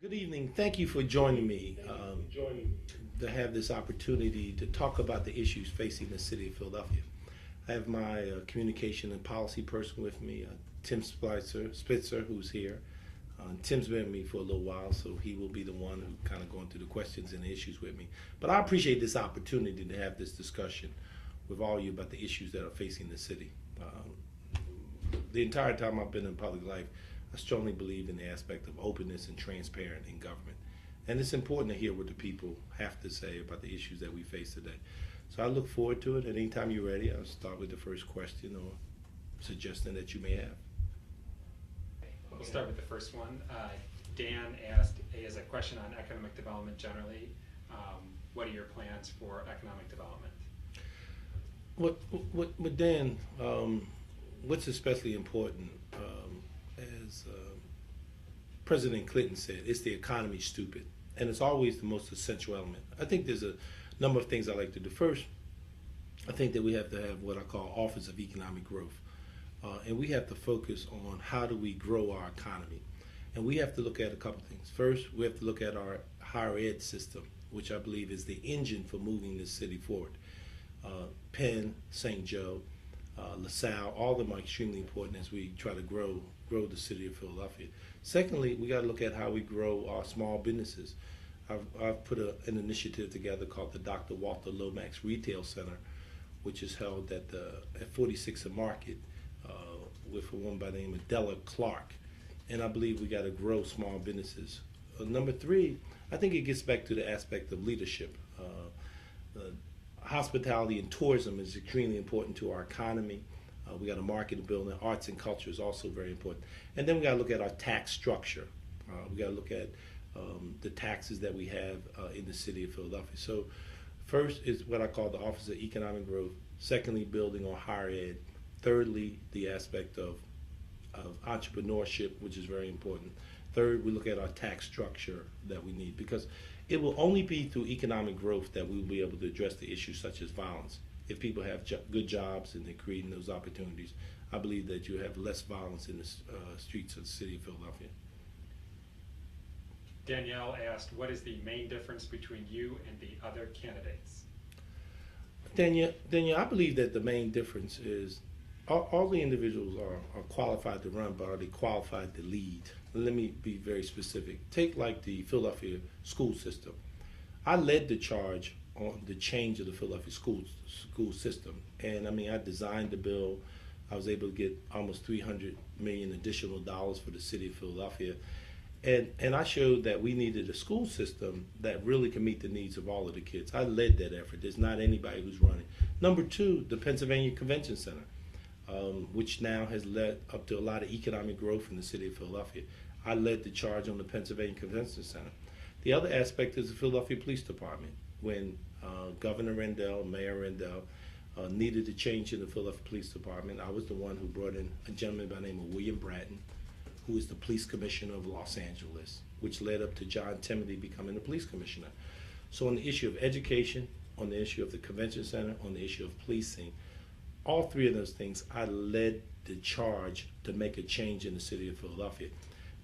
Good evening. Thank you for joining me to have this opportunity to talk about the issues facing the city of Philadelphia. I have my communication and policy person with me, Tim Spitzer, who's here. Tim's been with me for a little while, so he will be the one who kind of going through the questions and the issues with me. But I appreciate this opportunity to have this discussion with all of you about the issues that are facing the city. The entire time I've been in public life, I strongly believe in the aspect of openness and transparent in government. And it's important to hear what the people have to say about the issues that we face today. So I look forward to it. And anytime you're ready, I'll start with the first question or suggestion that you may have. We'll start with the first one. Dan asked, as a question on economic development generally, what are your plans for economic development? What Dan, what's especially important, as President Clinton said, it's the economy stupid. And it's always the most essential element. I think there's a number of things I like to do. First, I think that we have to have what I call Office of Economic Growth. And we have to focus on how do we grow our economy. And we have to look at a couple things. First, we have to look at our higher ed system, which I believe is the engine for moving this city forward. Penn, St. Joe, LaSalle, all of them are extremely important as we try to grow the city of Philadelphia. Secondly, we got to look at how we grow our small businesses. I've put an initiative together called the Dr. Walter Lomax Retail Center, which is held at 46th and Market with a woman by the name of Della Clark. And I believe we got to grow small businesses. Number three, I think it gets back to the aspect of leadership. Hospitality and tourism is extremely important to our economy. We got to market and build. Arts and culture is also very important. And then we got to look at our tax structure. We got to look at the taxes that we have in the city of Philadelphia. So first is what I call the Office of Economic Growth. Secondly, building on higher ed. Thirdly, the aspect of entrepreneurship, which is very important. Third, we look at our tax structure that we need, because it will only be through economic growth that we will be able to address the issues such as violence. If people have good jobs and they're creating those opportunities, I believe that you have less violence in the streets of the city of Philadelphia. Danielle asked, what is the main difference between you and the other candidates? Danielle, I believe that the main difference is all the individuals are qualified to run, but are they qualified to lead? Let me be very specific. Take like the Philadelphia school system. I led the charge on the change of the Philadelphia school system. And I mean, I designed the bill. I was able to get almost $300 million additional dollars for the city of Philadelphia. And I showed that we needed a school system that really can meet the needs of all of the kids. I led that effort. There's not anybody who's running. Number two, the Pennsylvania Convention Center, which now has led up to a lot of economic growth in the city of Philadelphia. I led the charge on the Pennsylvania Convention Center. The other aspect is the Philadelphia Police Department. When Governor Rendell, Mayor Rendell, needed a change in the Philadelphia Police Department, I was the one who brought in a gentleman by the name of William Bratton, who is the police commissioner of Los Angeles, which led up to John Timothy becoming the police commissioner. So on the issue of education, on the issue of the convention center, on the issue of policing, all three of those things, I led the charge to make a change in the city of Philadelphia.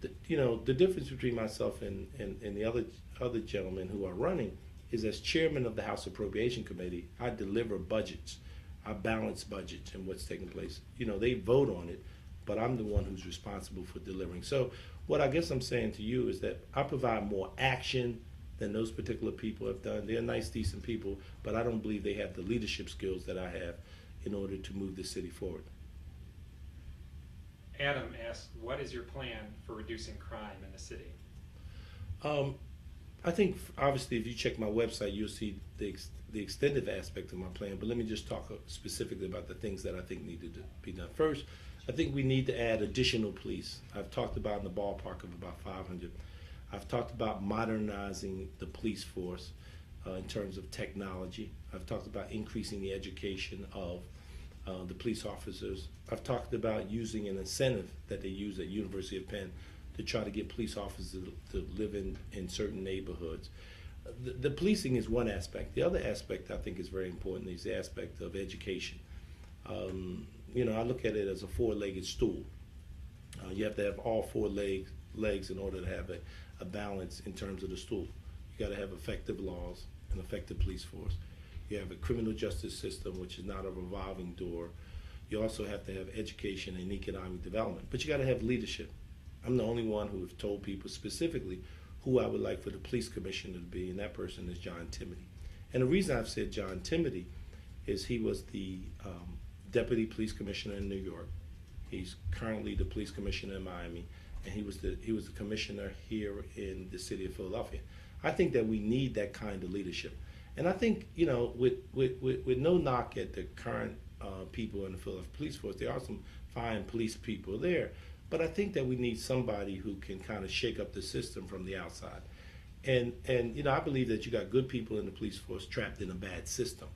The difference between myself and the other gentlemen who are running is, as chairman of the House Appropriation Committee, I deliver budgets. I balance budgets and what's taking place. They vote on it, but I'm the one who's responsible for delivering. So what I guess I'm saying to you is that I provide more action than those particular people have done. They're nice, decent people, but I don't believe they have the leadership skills that I have in order to move the city forward. Adam asked, what is your plan for reducing crime in the city? I think, obviously, if you check my website, you'll see the extended aspect of my plan, but let me just talk specifically about the things that I think need to be done. First, I think we need to add additional police. I've talked about in the ballpark of about 500. I've talked about modernizing the police force in terms of technology. I've talked about increasing the education of the police officers. I've talked about using an incentive that they use at University of Penn to try to get police officers to live in certain neighborhoods. The policing is one aspect. The other aspect I think is very important is the aspect of education. I look at it as a four-legged stool. You have to have all four legs in order to have a balance in terms of the stool. You got to have effective laws, an effective police force. You have a criminal justice system, which is not a revolving door. You also have to have education and economic development. But you got to have leadership. I'm the only one who have told people specifically who I would like for the police commissioner to be, and that person is John Timothy. And the reason I've said John Timothy is he was the deputy police commissioner in New York. He's currently the police commissioner in Miami, and he was the commissioner here in the city of Philadelphia. I think that we need that kind of leadership. And I think, you know, with no knock at the current people in the Philadelphia police force, there are some fine police people there, but I think that we need somebody who can kind of shake up the system from the outside. And you know, I believe that you got good people in the police force trapped in a bad system.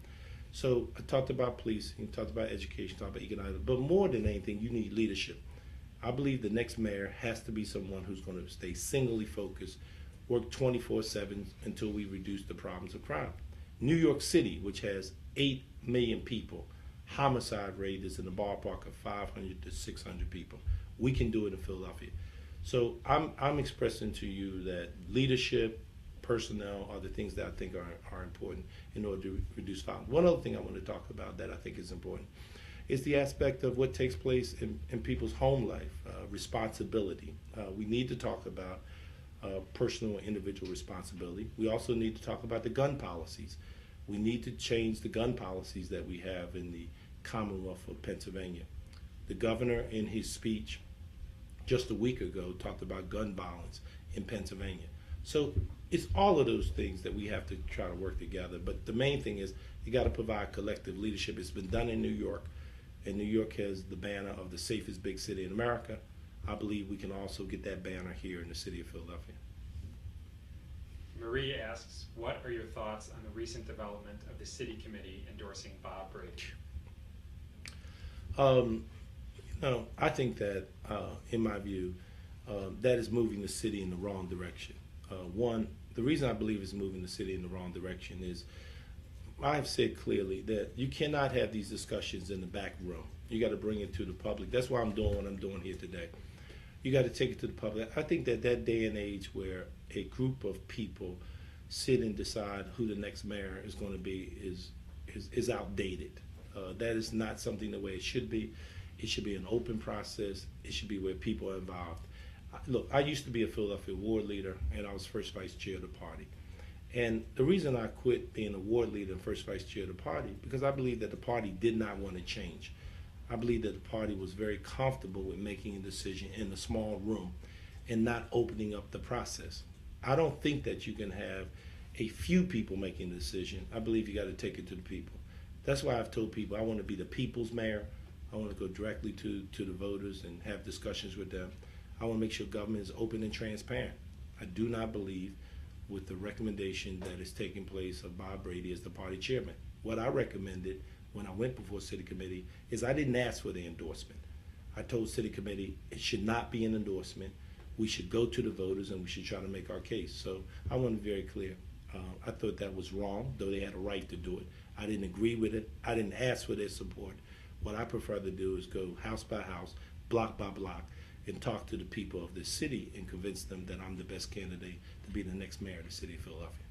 So I talked about policing, talked about education, talked about economics, but more than anything, you need leadership. I believe the next mayor has to be someone who's going to stay singly focused, work 24/7 until we reduce the problems of crime. New York City, which has 8 million people, homicide rate is in the ballpark of 500 to 600 people. We can do it in Philadelphia. So I'm expressing to you that leadership, personnel are the things that I think are important in order to reduce violence. One other thing I want to talk about that I think is important is the aspect of what takes place in people's home life, responsibility. We need to talk about personal and individual responsibility. We also need to talk about the gun policies. We need to change the gun policies that we have in the Commonwealth of Pennsylvania. The governor, in his speech just a week ago, talked about gun violence in Pennsylvania. So it's all of those things that we have to try to work together. But the main thing is you got to provide collective leadership. It's been done in New York, and New York has the banner of the safest big city in America. I believe we can also get that banner here in the city of Philadelphia. Marie asks, what are your thoughts on the recent development of the city committee endorsing Bob Brady? No, I think that, in my view, that is moving the city in the wrong direction. One, the reason I believe it's moving the city in the wrong direction is I've said clearly that you cannot have these discussions in the back room. You got to bring it to the public. That's why I'm doing what I'm doing here today. You got to take it to the public. I think that day and age where a group of people sit and decide who the next mayor is going to be is outdated. That is not something the way it should be. It should be an open process. It should be where people are involved. Look, I used to be a Philadelphia ward leader, and I was first vice chair of the party. And the reason I quit being a ward leader and first vice chair of the party, because I believe that the party did not want to change. I believe that the party was very comfortable with making a decision in a small room and not opening up the process. I don't think that you can have a few people making the decision. I believe you got to take it to the people. That's why I've told people I want to be the people's mayor. I want to go directly to the voters and have discussions with them. I want to make sure government is open and transparent. I do not believe with the recommendation that is taking place of Bob Brady as the party chairman. What I recommended when I went before city committee is I didn't ask for the endorsement. I told city committee it should not be an endorsement. We should go to the voters and we should try to make our case. So I want to be very clear. I thought that was wrong, though they had a right to do it. I didn't agree with it. I didn't ask for their support. What I prefer to do is go house by house, block by block, and talk to the people of this city and convince them that I'm the best candidate to be the next mayor of the city of Philadelphia.